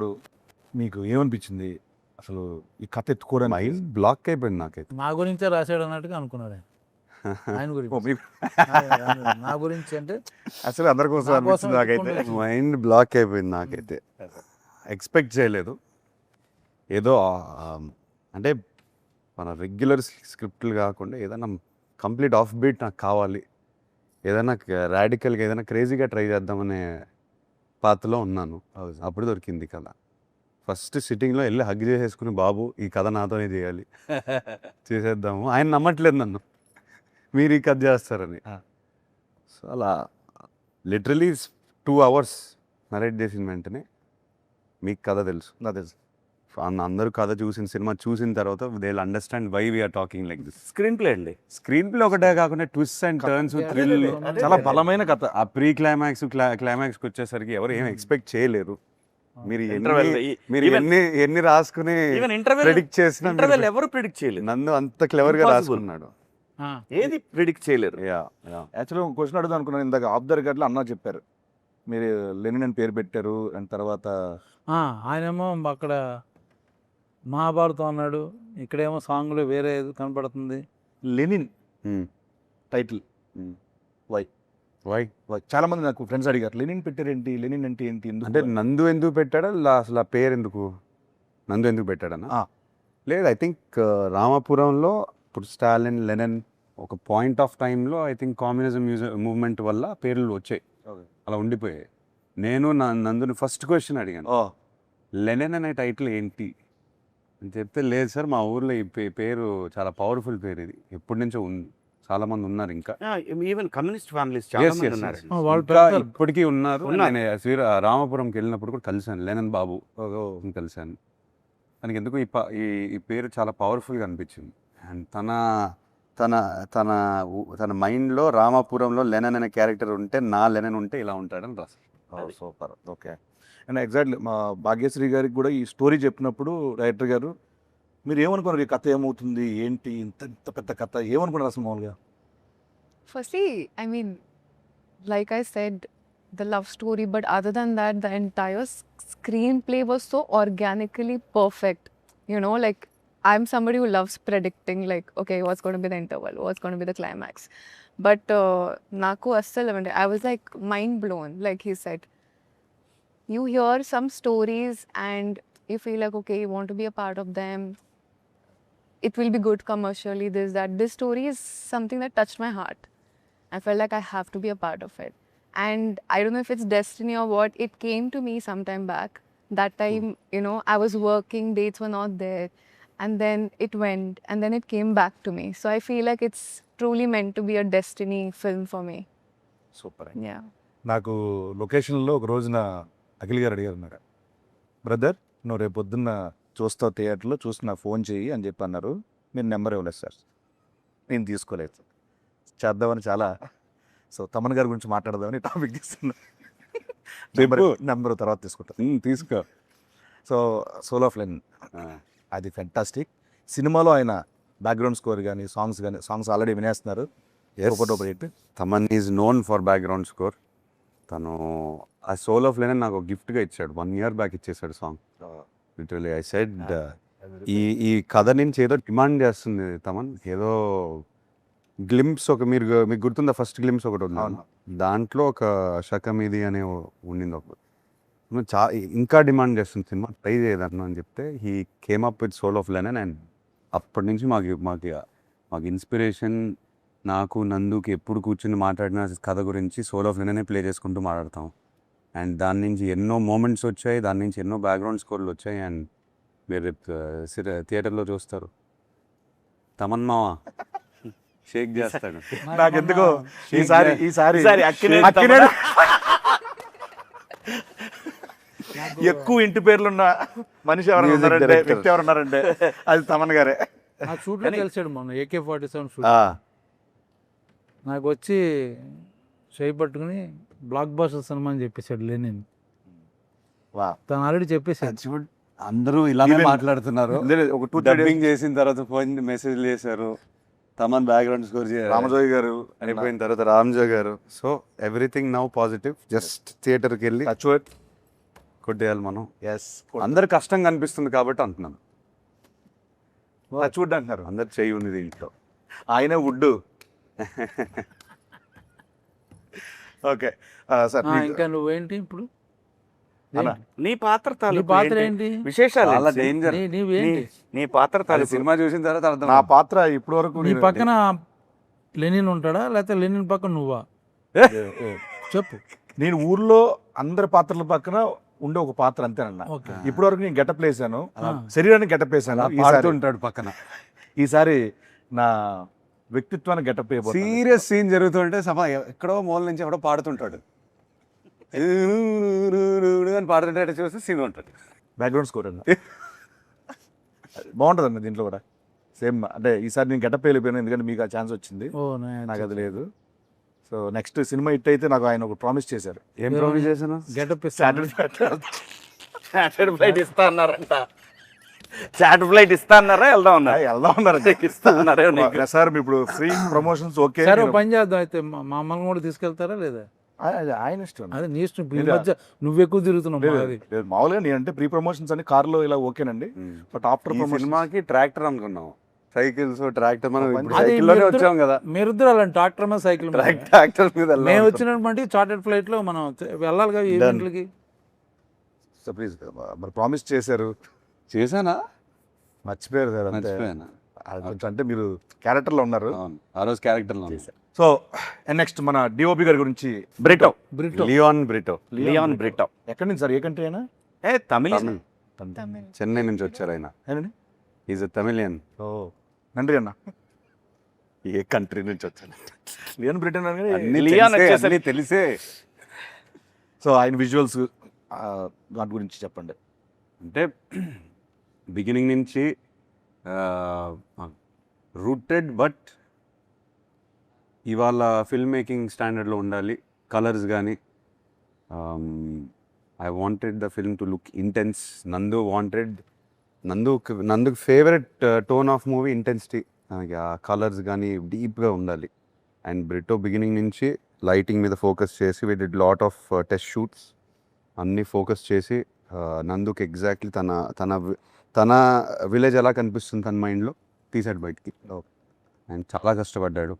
రాసినప్పుడు మీకు ఏమనిపించింది? అసలు ఈ కథ ఎత్తుకోవడానికి మైండ్ బ్లాక్ అయిపోయింది నాకైతే. నా గురించే రాశాడు అన్నట్టుగా అనుకున్నాడు ఆయన. ఆయన ఓ, గురించి మీకు నా గురించి అంటే అసలు అందరి కోసం నా కోసం అనిపించింది నాకైతే. ఎత్తుకుంటూ మైండ్ బ్లాక్ అయిపోయింది నాకైతే. ఎక్స్పెక్ట్ చేయలేదు. ఏదో అంటే మన రెగ్యులర్ స్క్రిప్ట్లు కాకుండా ఏదైనా కంప్లీట్ ఆఫ్ బీట్ నాకు కావాలి, ఏదైనా రాడికల్గా ఏదైనా క్రేజీగా ట్రై చేద్దామనే పాత్రలో ఉన్నాను. అప్పుడు దొరికింది కథ. ఫస్ట్ సిట్టింగ్లో వెళ్ళి హగ్ చేసేసుకుని, బాబు ఈ కథ నాతోనే చేయాలి, చేసేద్దాము. ఆయన నమ్మట్లేదు నన్ను, మీరు ఈ కథ చేస్తారని. సో అలా లిటరలీ 2 hours నరేట్ చేసిన వెంటనే మీకు కథ తెలుసు, నాకు తెలుసు. అందరూ కథ చూసిన సినిమా చూసిన తర్వాత they will understand why we are talking like this. Screen play అండి. స్క్రీన్ ప్లే ఒకటే కాకుండా ట్విస్ట్ అండ్ టర్న్స్, థ్రిల్, చాలా బలమైన కథ. ఆ ప్రీ క్లైమాక్స్ క్లైమాక్స్కి వచ్చేసరికి ఎవరు ఏం ఎక్స్పెక్ట్ చేయలేరు. మీరు Interval, మీరు even- ఎన్ని రాసుకుని ఈవెన్ ఇంటర్వెల్ ప్రెడిక్ట్ చేసిన ఇంటర్వెల్ ఎవరు ప్రిడిక్ట్ చేయలేదు. నన్ను అంత క్లెవర్ గా Impossible. రాసుకున్నాడు. ఏది ప్రిడిక్ట్ చేయలేరు. యాక్చువల్గా క్వశ్చన్ అడుగుదాం అనుకున్నాను. ఇందాక ఆఫ్ ద రికార్డ్లో అన్న చెప్పారు, మీరు లెనిన్ అని పేరు పెట్టారు అండ్ తర్వాత ఆయనేమో అక్కడ మహాభారతం అన్నాడు, ఇక్కడేమో సాంగ్లో వేరే ఏదో కనపడుతుంది. Lenin Hmm. Title Hmm. Why why చాలా మంది నాకు ఫ్రెండ్స్ అడిగారు, లెనిన్ పెట్టారేంటి, లెనిన్ అంటే ఏంటి, ఎందుకు? అంటే నందు ఎందుకు పెట్టాడా, అసలు ఆ పేరు ఎందుకు, నందు ఎందుకు పెట్టాడన్నా? ఆ. లేదు, ఐ థింక్ రామాపురంలో ఇప్పుడు స్టాలిన్, లెనిన్ ఒక పాయింట్ ఆఫ్ టైంలో ఐ థింక్ కమ్యూనిజం మూవ్మెంట్ వల్ల పేర్లు వచ్చాయి, Okay. అలా ఉండిపోయాయి. నేను నందుని ఫస్ట్ క్వశ్చన్ అడిగాను, ఓ, లెనిన్ అనే టైటిల్ ఏంటి అని చెప్తే, లేదు సార్ మా ఊర్లో ఈ పేరు చాలా పవర్ఫుల్ పేరు, ఇది ఎప్పటి నుంచో ఉంది, చాలా మంది ఉన్నారు ఇంకా. ఈవెన్ కమ్యూనిస్ట్ ఫ్యామిలీస్ చాలా Yes, మంది yes, ఉన్నారు. yes. వాళ్ళు ఇంకా పెడతారు. ఇప్పటికీ ఉన్నారు. ఉన్నారు. నేను రామాపురంకి వెళ్ళినప్పుడు కూడా కలిశాను లెనిన్ బాబు అని కలిశాను. తనకి ఎందుకు ఈ పేరు చాలా పవర్ఫుల్గా అనిపించింది. అండ్ తన తన తన మైండ్లో రామాపురంలో లెనిన్ అనే క్యారెక్టర్ ఉంటే, నా లెనిన్ ఉంటే ఇలా ఉంటాడని రాశారు. సూపర్. ఓకే. అండ్ ఎగ్జాక్ట్లీ మా భాగ్యశ్రీ గారికి కూడా ఈ స్టోరీ చెప్పినప్పుడు డైరెక్టర్ గారు, మీరు ఏమనుకున్నారు, ఈ కథ ఏమవుతుంది ఏంటి, ఇంత ఇంత పెద్ద కథ ఏమనుకున్నారు అసలు మామూలుగా? Firstly, I mean, like I said, the love story, but other than that, the entire screenplay was so organically perfect. You know, like I'm somebody who loves predicting, like, okay, what's going to be the interval, what's going to be the climax. But naku assal I was like mind blown. Like he said, you hear some stories and you feel like, okay, you want to be a part of them. It will be good commercially, this, that. This story is something that touched my heart. I felt like I have to be a part of it. And I don't know if it's destiny or what, it came to me sometime back. That time, you know, I was working, dates were not there. And then it went, and then it came back to me. So I feel like it's truly meant to be a destiny film for me. Super. Yeah. నాకు లొకేషన్లో ఒక రోజున అఖిల్ గారు అడిగారు, నాకు brother నువ్వు రేపు పొద్దున్న చూస్తావు థియేటర్లో, చూసి నాకు ఫోన్ చేయి అని చెప్పి అన్నారు. మీరు నెంబర్ ఇవ్వలేదు సార్, నేను తీసుకోలేదు. చేద్దామని చాలా, సో తమన్ గారి గురించి మాట్లాడదామని టాపిక్ తీసుకున్నా. నెంబర్ తర్వాత తీసుకుంటా. తీసుకో. సో సోల్ ఆఫ్ లెనిన్ అది ఫెంటాస్టిక్. సినిమాలో ఆయన బ్యాక్గ్రౌండ్ స్కోర్ కానీ సాంగ్స్ ఆల్రెడీ వినేస్తున్నారు. ఒకటి Thaman is known for background score. తను ఆ సోల్ ఆఫ్ లెనిన్ నాకు గిఫ్ట్గా ఇచ్చాడు, 1 year బ్యాక్ ఇచ్చేసాడు సాంగ్. లిటరలీ ఐ సెడ్, ఈ కథ నుంచి ఏదో డిమాండ్ చేస్తుంది తమన్, ఏదో గ్లింప్స్ మీకు గుర్తుందా, ఫస్ట్ గ్లింప్స్ ఒకటి ఉంది, దాంట్లో ఒక శకమిది అనే ఉండింది ఒక, ఇంకా డిమాండ్ చేస్తుంది సినిమా, ట్రై చేయదన్నా అని చెప్తే he came up with soul of Lenin. And అప్పటి నుంచి మాకు ఇన్స్పిరేషన్. నాకు నందుకి ఎప్పుడు కూర్చుని మాట్లాడిన కథ గురించి సోల్ ఆఫ్ లెనినే ప్లే చేసుకుంటూ మాట్లాడతాం. అండ్ దాని నుంచి ఎన్నో మూమెంట్స్ వచ్చాయి, దాని నుంచి ఎన్నో బ్యాక్గ్రౌండ్ స్కోర్లు వచ్చాయి. అండ్ మీరు థియేటర్లో చూస్తారు, తమన్ మావ షేక్ చేస్తాడు. నాకు ఎందుకో ఈసారి ఎక్కువ ఇంటి పేర్లున్న మనిషి ఎవరైనా ఉన్నారంటే, వ్యక్తి ఎవరున్నారంటే అది తమన్ గారే. నాకు షూట్లో కలిసాడు మొన్న AK-47 షూట్. నాకు వచ్చి చేయి పట్టుకుని బ్లాక్ బాస్టర్ సినిమా అని చెప్పేశాడు లెనిన్. తను ఆల్రెడీ చెప్పేసాడు. అందరూ ఇలానే మాట్లాడుతున్నారు. ఒక 2-3 డబ్బింగ్ చేసిన తర్వాత ఫోన్ మెసేజ్ చేశారు, తమన్ బ్యాక్గ్రౌండ్ స్కోర్ రామజోయ్ గారు అయిపోయిన తర్వాత రామ్జో గారు. So everything now positive. Just థియేటర్కి వెళ్ళి కొట్టేయాలి మనం. ఎస్ అందరు కష్టంగా అనిపిస్తుంది కాబట్టి అంటున్నాను. చూడ్డంటున్నారు అందరు చెయ్యి ఉంది దీంట్లో. ఆయనే వుడ్. ఓకే సార్ ఇంకా నువ్వేంటి ఇప్పుడు? అలా నీ పాత్ర నీ తాలూకు పాత్ర ఏంటి? ఏంటి? విశేషాలు చాలా ఏంటి? డేంజర్. నీవేంటి? నీ పాత్ర అది తాలూకు సినిమా చూసిన తర్వాత అర్థం. నా పాత్ర ఇప్పటి వరకు నీ పక్కన లెనిన్ ఉంటాడా లేకపోతే లెనిన్ పక్కన నువ్వా? చెప్పు. నేను ఊర్లో అందరి పాత్రల పక్కన ఉండే ఒక పాత్ర అంతేనన్నా. ఓకే. ఇప్పటి వరకు నేను గెటప్ వేసాను, ఆ. శరీరాన్ని గెటప్ వేసాను. పాడుతుంటాడు పక్కన. ఈసారి నా వ్యక్తిత్వాన్ని గెటప్ వేయబోతున్నాను. సీరియస్ సీన్ జరుగుతుంటే ఎక్కడో మూల నుంచి ఎవడో పాడుతుంటాడు అని పాడుతుంటే చూస్తే సీన్ ఉంటుంది. బ్యాక్గ్రౌండ్ స్కోర్ అన్న బాగుంటుంది అన్న దీంట్లో కూడా సేమ్. అంటే ఈసారి నేను గెటప్ వెళ్ళిపోయాను ఎందుకంటే మీకు ఆ ఛాన్స్ వచ్చింది, ఓ నాకు అది లేదు. సో నెక్స్ట్ సినిమా హిట్ అయితే నాకు ఆయన ఒక ప్రామిస్ చేశారు. ఏం ప్రామిస్ చేశాను? గెటప్ చార్టెడ్ ఫ్లైట్ ఇస్తా అన్నారంట. చార్టెడ్ ఫ్లైట్ ఇస్తా అన్నారా? వెళ్దాం అన్నా వెళ్దాం ఉన్నారు ఇస్తా అన్నారా నీకు? సార్ ఇప్పుడు ఫ్రీ ప్రమోషన్స్ ఓకే. సరే ఓ పని చేద్దాం అయితే, మమ్మల్ని కూడా తీసుకెళ్తారా లేదా? ఆయన ఇష్టం. అదే నీ ఇష్టం. ఈ మధ్య నువ్వు ఎక్కువ తిరుగుతున్నావు లేదు, అది. లేదు, మామూలుగా నేను అంటే ప్రీ ప్రమోషన్స్ అని కార్లో ఇలా ఓకేనండి, బట్ ఆఫ్టర్ ఈ ప్రమోషన్ సినిమాకి ట్రాక్టర్ అనుకున్నాం. సైకిల్స్ ట్రాక్టర్ మనం ఇప్పుడు అది సైకిల్లోనే మీరిద్దరు- వచ్చాం కదా. మీరిద్దరు అలాంటి ట్రాక్టర్ మీద సైకిల్ మీద. ట్రాక్టర్ మీద మేము వచ్చినటువంటి చార్టెడ్ ఫ్లైట్ లో మనం వెళ్ళాలి కదా ఈవెంట్లకి. ప్లీజ్ మరి ప్రామిస్ చేశారు, చేశానా? మర్చిపోయారు సార్. అంతే మర్చిపోయానా? అది కొంచెం అంటే మీరు క్యారెక్టర్లో ఉన్నారు. అవును, ఆ రోజు క్యారెక్టర్లో సో నెక్స్ట్ మన డిఓపి గారి గురించి Brito. Brito. Leon Brito. Leon Brito. ఎక్కడి నుంచి సార్, ఏ కంట్రీ అయినా? తమిళ. Tamil. చెన్నై నుంచి వచ్చారు ఆయన. ఏనండి? Is a Tamilian. ఓ నండ్రి అన్న. ఏ కంట్రీ నుంచి వచ్చాను? లియన్ బ్రిటన్ అని. లియాన్ వచ్చేసరికి అన్నీ తెలిసే. సో ఆయన విజువల్స్ దాని గురించి చెప్పండి. అంటే బిగినింగ్ నుంచి రూటెడ్, బట్ ఇవాళ ఫిల్మ్ మేకింగ్ స్టాండర్డ్లో ఉండాలి. కలర్స్ కానీ I wanted the film to look intense. నందుకు favourite tone of movie intensity. మనకి ఆ కలర్స్ కానీ డీప్గా ఉండాలి. అండ్ బ్రిటో బిగినింగ్ నుంచి లైటింగ్ మీద ఫోకస్ చేసి we did lot of test shoots అన్నీ ఫోకస్ చేసి నందుకు ఎగ్జాక్ట్లీ తన విలేజ్ ఎలా కనిపిస్తుంది తన మైండ్లో తీసాడు బయటికి. అండ్ చాలా కష్టపడ్డాడు.